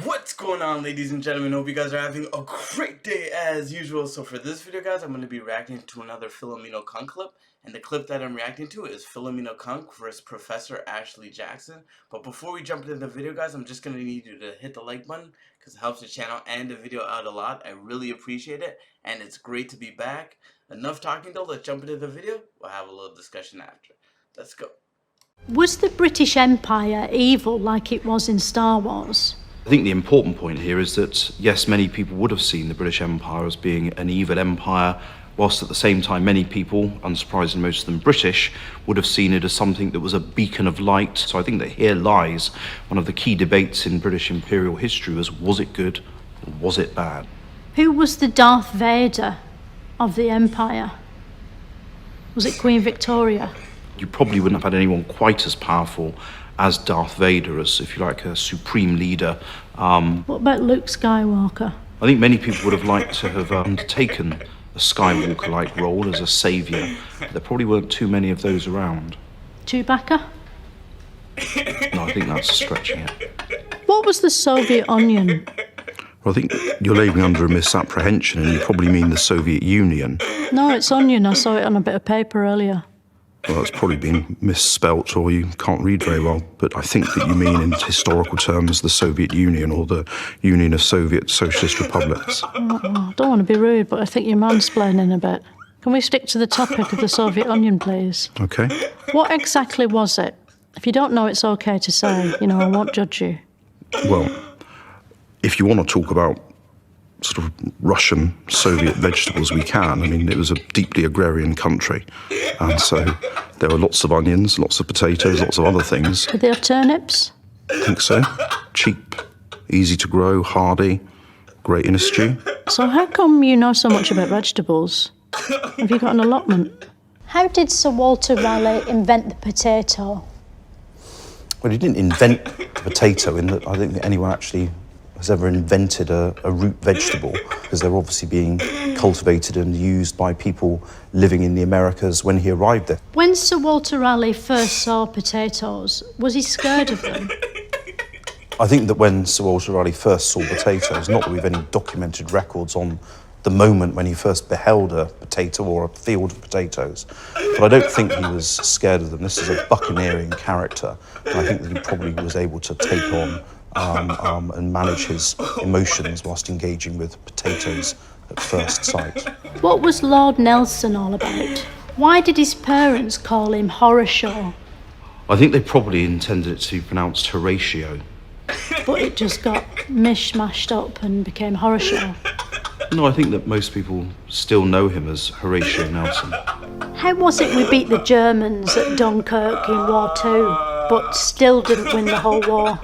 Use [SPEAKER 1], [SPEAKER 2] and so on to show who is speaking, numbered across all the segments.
[SPEAKER 1] What's going on, ladies and gentlemen? Hope you guys are having a great day as usual. So for this video, guys, I'm going to be reacting to another Philomeno Kunk clip. And the clip that I'm reacting to is Philomeno Kunk versus Professor Ashley Jackson. But before we jump into the video, guys, I'm just going to need you to hit the like button because it helps the channel and the video out a lot. I really appreciate it. And it's great to be back. Enough talking though, let's jump into the video. We'll have a little discussion after. Let's go.
[SPEAKER 2] Was the British Empire evil like it was in Star Wars?
[SPEAKER 3] I think the important point here is that, yes, many people would have seen the British Empire as being an evil empire, whilst at the same time many people, unsurprisingly most of them British, would have seen it as something that was a beacon of light. So I think that here lies one of the key debates in British imperial history: was it good or was it bad?
[SPEAKER 2] Who was the Darth Vader of the Empire? Was it Queen Victoria?
[SPEAKER 3] You probably wouldn't have had anyone quite as powerful as Darth Vader, as, if you like, a supreme leader.
[SPEAKER 2] What about Luke Skywalker?
[SPEAKER 3] I think many people would have liked to have undertaken a Skywalker-like role as a saviour. There probably weren't too many of those around.
[SPEAKER 2] Chewbacca?
[SPEAKER 3] No, I think that's stretching it.
[SPEAKER 2] What was the Soviet Union?
[SPEAKER 4] Well, I think you're labelling under a misapprehension, and you probably mean the Soviet Union.
[SPEAKER 2] No, it's onion. I saw it on a bit of paper earlier.
[SPEAKER 4] Well, it's probably been misspelt, or you can't read very well. But I think that you mean, in historical terms, the Soviet Union, or the Union of Soviet Socialist Republics.
[SPEAKER 2] I don't want to be rude, but I think you're mansplaining a bit. Can we stick to the topic of the Soviet Union, please?
[SPEAKER 4] Okay.
[SPEAKER 2] What exactly was it? If you don't know, it's okay to say. I won't judge you.
[SPEAKER 4] Well, if you want to talk about sort of Russian Soviet vegetables, we can. I mean, it was a deeply agrarian country, and so there were lots of onions, lots of potatoes, lots of other things.
[SPEAKER 2] Did they have turnips?
[SPEAKER 4] I think so. Cheap, easy to grow, hardy, great in a stew.
[SPEAKER 2] So how come you know so much about vegetables? Have you got an allotment? How did Sir Walter Raleigh invent the potato?
[SPEAKER 3] Well, he didn't invent the potato, in that I don't think anyone actually has ever invented a root vegetable, because they're obviously being cultivated and used by people living in the Americas when he arrived there.
[SPEAKER 2] When Sir Walter Raleigh first saw potatoes, was he scared of them?
[SPEAKER 3] I think that when Sir Walter Raleigh first saw potatoes, not that we've any documented records on the moment when he first beheld a potato or a field of potatoes, but I don't think he was scared of them. This is a buccaneering character, and I think that he probably was able to take on and manage his emotions whilst engaging with potatoes at first sight.
[SPEAKER 2] What was Lord Nelson all about? Why did his parents call him Horatio?
[SPEAKER 3] I think they probably intended it to be pronounced Horatio.
[SPEAKER 2] But it just got mishmashed up and became Horatio.
[SPEAKER 3] No, I think that most people still know him as Horatio Nelson.
[SPEAKER 2] How was it we beat the Germans at Dunkirk in War II, but still didn't win the whole war?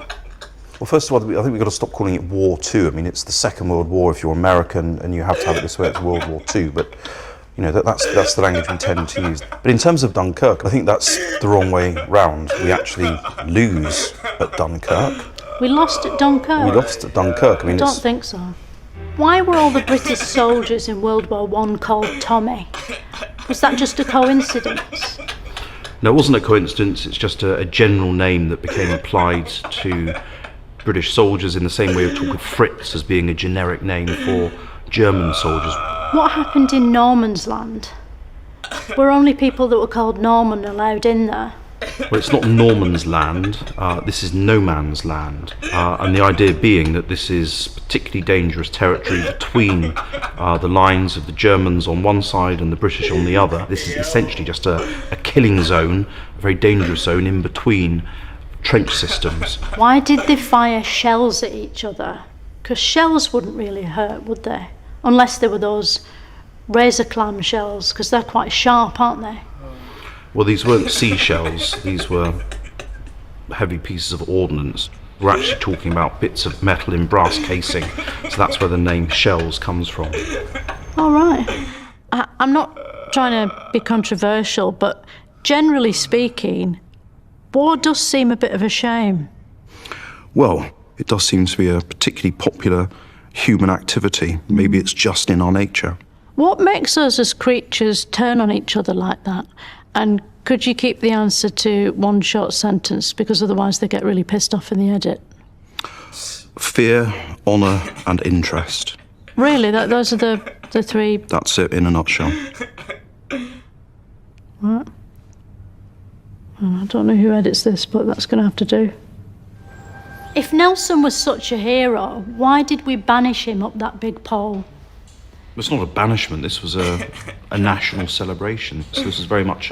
[SPEAKER 3] Well, first of all, I think we've got to stop calling it War II. I mean, it's the Second World War if you're American, and you have to have it this way, it's World War II. But, that's the language we tend to use. But in terms of Dunkirk, I think that's the wrong way round. We actually lose at Dunkirk.
[SPEAKER 2] We lost at Dunkirk?
[SPEAKER 3] We lost at Dunkirk.
[SPEAKER 2] I don't think so. Why were all the British soldiers in World War I called Tommy? Was that just a coincidence?
[SPEAKER 3] No, it wasn't a coincidence. It's just a general name that became applied to British soldiers in the same way we talk of Fritz as being a generic name for German soldiers.
[SPEAKER 2] What happened in Norman's Land? Were only people that were called Norman allowed in there?
[SPEAKER 3] Well, it's not Norman's land, this is no man's land, and the idea being that this is particularly dangerous territory between the lines of the Germans on one side and the British on the other. This is essentially just a killing zone, a very dangerous zone in between trench systems.
[SPEAKER 2] Why did they fire shells at each other? Because shells wouldn't really hurt, would they? Unless they were those razor clam shells, because they're quite sharp, aren't they?
[SPEAKER 3] Well, these weren't seashells, these were heavy pieces of ordnance. We're actually talking about bits of metal in brass casing, so that's where the name shells comes from.
[SPEAKER 2] All right. I'm not trying to be controversial, but generally speaking, war does seem a bit of a shame.
[SPEAKER 4] Well, it does seem to be a particularly popular human activity. Maybe it's just in our nature.
[SPEAKER 2] What makes us as creatures turn on each other like that? And could you keep the answer to one short sentence, because otherwise they get really pissed off in the edit?
[SPEAKER 4] fear, honour, and interest.
[SPEAKER 2] Really, those are the three.
[SPEAKER 4] That's it in a nutshell.
[SPEAKER 2] Right. I don't know who edits this, but that's going to have to do. If Nelson was such a hero, why did we banish him up that big pole?
[SPEAKER 3] It's not a banishment, this was a national celebration. So this was very much,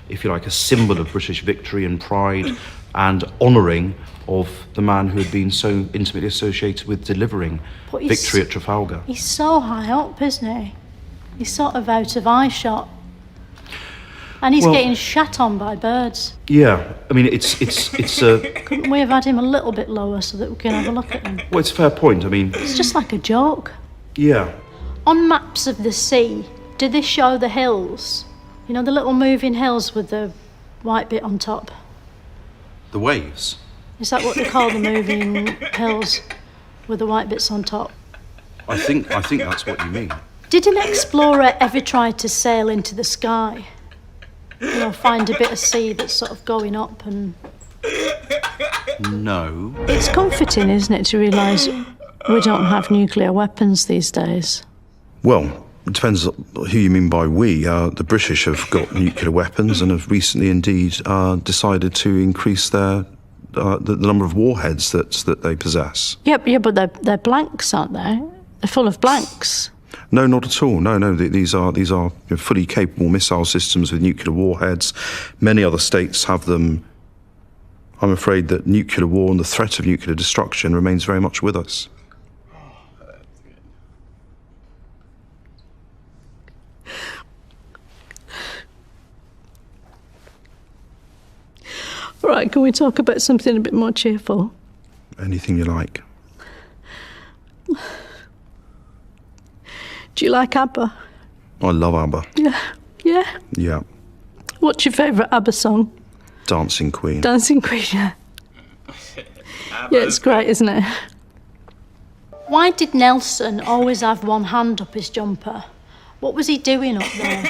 [SPEAKER 3] if you like, a symbol of British victory and pride and honouring of the man who had been so intimately associated with delivering victory at Trafalgar.
[SPEAKER 2] He's so high up, isn't he? He's sort of out of eyeshot. And he's getting shat on by birds.
[SPEAKER 3] Yeah, I mean, it's
[SPEAKER 2] Couldn't we have had him a little bit lower so that we can have a look at him?
[SPEAKER 3] well, it's a fair point. I mean,
[SPEAKER 2] It's just like a joke.
[SPEAKER 3] yeah.
[SPEAKER 2] On maps of the sea, do they show the hills? You know, the little moving hills with the white bit on top?
[SPEAKER 3] The waves.
[SPEAKER 2] Is that what they call the moving hills with the white bits on top?
[SPEAKER 3] I think that's what you mean.
[SPEAKER 2] Did an explorer ever try to sail into the sky? You know, find a bit of sea that's sort of going up and...
[SPEAKER 3] No.
[SPEAKER 2] It's comforting, isn't it, to realise we don't have nuclear weapons these days?
[SPEAKER 4] Well, it depends who you mean by we. The British have got nuclear weapons and have recently indeed decided to increase the number of warheads that they possess.
[SPEAKER 2] Yeah, but they're blanks, aren't they? They're full of blanks.
[SPEAKER 4] No, not at all. No. These are fully capable missile systems with nuclear warheads. Many other states have them. I'm afraid that nuclear war and the threat of nuclear destruction remains very much with us.
[SPEAKER 2] All right, can we talk about something a bit more cheerful?
[SPEAKER 4] Anything you like.
[SPEAKER 2] Do you like ABBA?
[SPEAKER 4] I love ABBA.
[SPEAKER 2] Yeah?
[SPEAKER 4] Yeah.
[SPEAKER 2] What's your favourite ABBA song?
[SPEAKER 4] Dancing Queen.
[SPEAKER 2] Dancing Queen, yeah. Yeah, it's great, isn't it? Why did Nelson always have one hand up his jumper? What was he doing up there?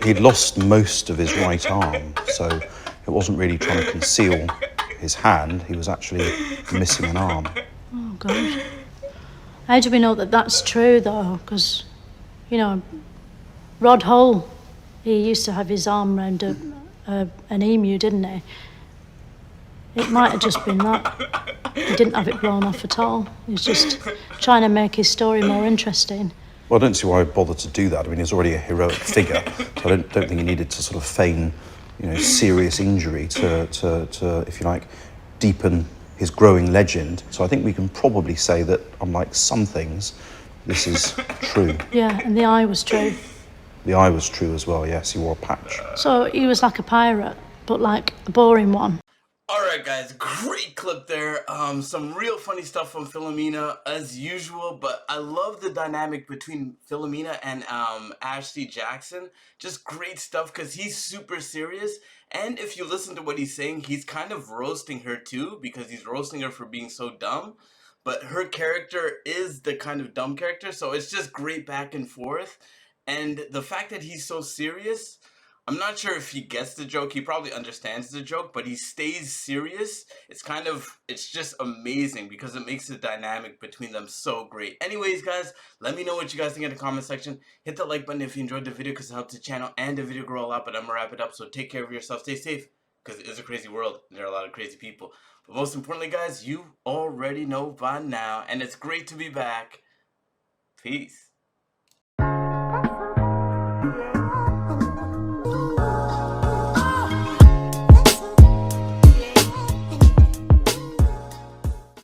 [SPEAKER 3] He'd lost most of his right arm, so it wasn't really trying to conceal his hand, he was actually missing an arm.
[SPEAKER 2] Oh, God. How do we know that that's true, though? Because, you know, Rod Hull, he used to have his arm round an emu, didn't he? It might have just been that. He didn't have it blown off at all. He was just trying to make his story more interesting.
[SPEAKER 3] Well, I don't see why I'd bother to do that. I mean, he's already a heroic figure, so I don't think he needed to sort of feign, serious injury to, if you like, deepen his growing legend. So I think we can probably say that, unlike some things, this is true.
[SPEAKER 2] Yeah, and the eye was true.
[SPEAKER 3] The eye was true as well, yes, he wore a patch.
[SPEAKER 2] So he was like a pirate, but like a boring one.
[SPEAKER 1] Alright guys, great clip there. Some real funny stuff from Philomena as usual, but I love the dynamic between Philomena and Ashley Jackson. Just great stuff because he's super serious, and if you listen to what he's saying, he's kind of roasting her too, because he's roasting her for being so dumb. But her character is the kind of dumb character, so it's just great back and forth. And the fact that he's so serious, I'm not sure if he gets the joke. He probably understands the joke, but he stays serious. It's just amazing because it makes the dynamic between them so great. Anyways, guys, let me know what you guys think in the comment section. Hit the like button if you enjoyed the video because it helps the channel and the video grow a lot. But I'm going to wrap it up. So take care of yourself. Stay safe because it is a crazy world. And there are a lot of crazy people. But most importantly, guys, you already know by now. And it's great to be back. Peace.